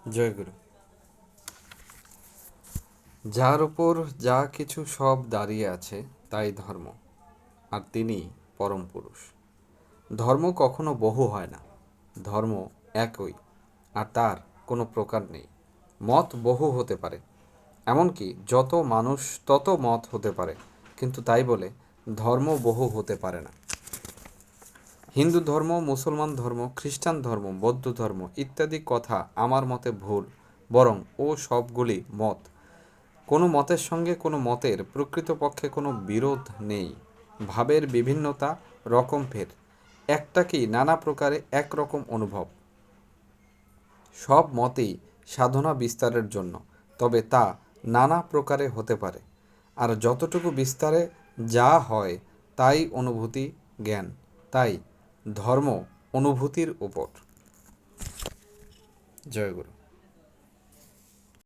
জয়গুরু। যার উপর যা কিছু সব দাঁড়িয়ে আছে তাই ধর্ম, আর তিনি পরম পুরুষ। ধর্ম কখনো বহু হয় না, ধর্ম একই, আর তার কোনো প্রকার নেই। মত বহু হতে পারে, এমনকি যত মানুষ তত মত হতে পারে, কিন্তু তাই বলে ধর্ম বহু হতে পারে না। হিন্দু ধর্ম, মুসলমান ধর্ম, খ্রিস্টান ধর্ম, বৌদ্ধ ধর্ম ইত্যাদি কথা আমার মতে ভুল, বরং ও সবগুলি মত। কোনো মতের সঙ্গে কোনো মতের প্রকৃতপক্ষে কোনো বিরোধ নেই। ভাবের বিভিন্নতা, রকমভেদ, একটাকেই নানা প্রকারে একরকম অনুভব। সব মতেই সাধনা বিস্তারের জন্য, তবে তা নানা প্রকারে হতে পারে, আর যতটুকু বিস্তারে যা হয় তাই অনুভূতি, জ্ঞান। তাই ধর্ম অনুভূতির উপর। জয়গুরু।